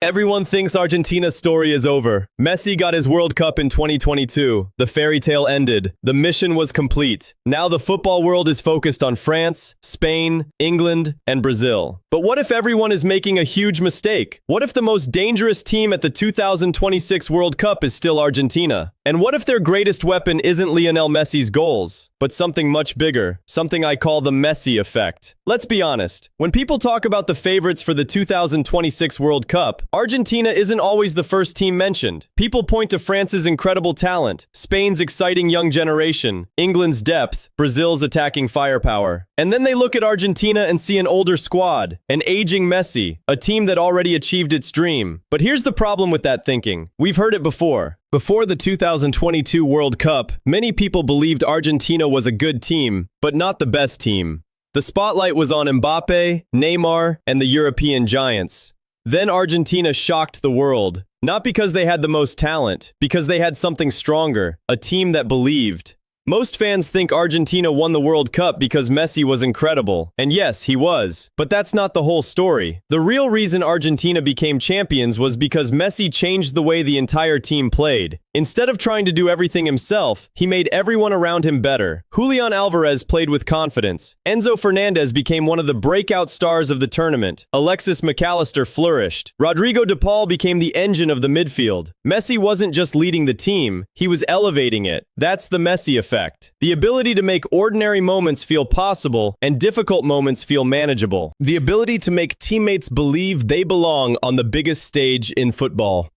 Everyone thinks Argentina's story is over. Messi got his World Cup in 2022. The fairy tale ended. The mission was complete. Now the football world is focused on France, Spain, England, and Brazil. But what if everyone is making a huge mistake? What if the most dangerous team at the 2026 World Cup is still Argentina? And what if their greatest weapon isn't Lionel Messi's goals, but something much bigger, something I call the Messi Effect? Let's be honest. When people talk about the favorites for the 2026 World Cup, Argentina isn't always the first team mentioned. People point to France's incredible talent, Spain's exciting young generation, England's depth, Brazil's attacking firepower. And then they look at Argentina and see an older squad, an aging Messi, a team that already achieved its dream. But here's the problem with that thinking. We've heard it before. Before the 2022 World Cup, many people believed Argentina was a good team, but not the best team. The spotlight was on Mbappe, Neymar, and the European giants. Then Argentina shocked the world, not because they had the most talent, because they had something stronger, a team that believed. Most fans think Argentina won the World Cup because Messi was incredible. And yes, he was. But that's not the whole story. The real reason Argentina became champions was because Messi changed the way the entire team played. Instead of trying to do everything himself, he made everyone around him better. Julian Alvarez played with confidence. Enzo Fernandez became one of the breakout stars of the tournament. Alexis McAllister flourished. Rodrigo de Paul became the engine of the midfield. Messi wasn't just leading the team, he was elevating it. That's the Messi Effect. The ability to make ordinary moments feel possible and difficult moments feel manageable. The ability to make teammates believe they belong on the biggest stage in football.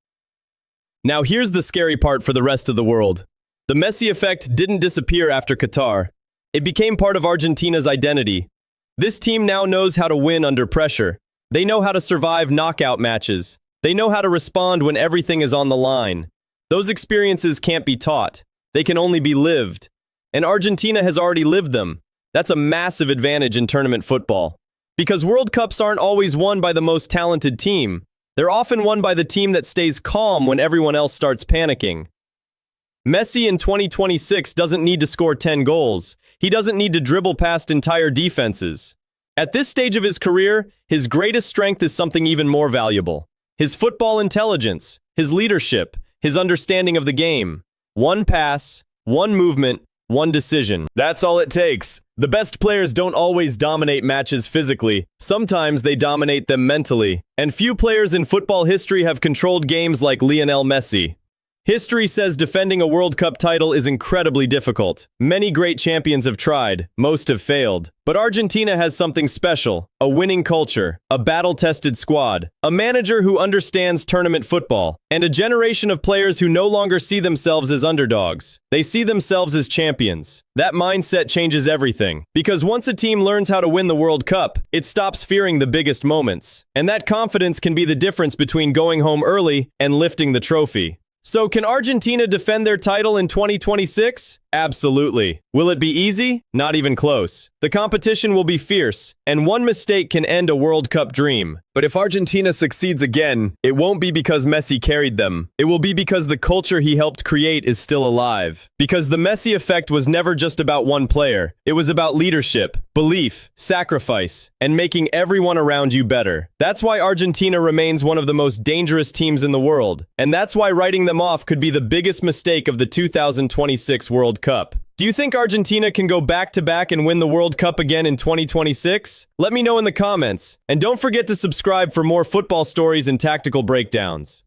Now here's the scary part for the rest of the world. The Messi Effect didn't disappear after Qatar. It became part of Argentina's identity. This team now knows how to win under pressure. They know how to survive knockout matches. They know how to respond when everything is on the line. Those experiences can't be taught. They can only be lived. And Argentina has already lived them. That's a massive advantage in tournament football. Because World Cups aren't always won by the most talented team. They're often won by the team that stays calm when everyone else starts panicking. Messi in 2026 doesn't need to score 10 goals. He doesn't need to dribble past entire defenses. At this stage of his career, his greatest strength is something even more valuable. His football intelligence, his leadership, his understanding of the game. One pass, one movement, one decision. That's all it takes. The best players don't always dominate matches physically. Sometimes they dominate them mentally. And few players in football history have controlled games like Lionel Messi. History says defending a World Cup title is incredibly difficult. Many great champions have tried, most have failed. But Argentina has something special, a winning culture, a battle-tested squad, a manager who understands tournament football, and a generation of players who no longer see themselves as underdogs. They see themselves as champions. That mindset changes everything. Because once a team learns how to win the World Cup, it stops fearing the biggest moments. And that confidence can be the difference between going home early and lifting the trophy. So can Argentina defend their title in 2026? Absolutely. Will it be easy? Not even close. The competition will be fierce, and one mistake can end a World Cup dream. But if Argentina succeeds again, it won't be because Messi carried them. It will be because the culture he helped create is still alive. Because the Messi Effect was never just about one player. It was about leadership, belief, sacrifice, and making everyone around you better. That's why Argentina remains one of the most dangerous teams in the world. And that's why writing them off could be the biggest mistake of the 2026 World Cup. Do you think Argentina can go back-to-back and win the World Cup again in 2026? Let me know in the comments. And don't forget to subscribe for more football stories and tactical breakdowns.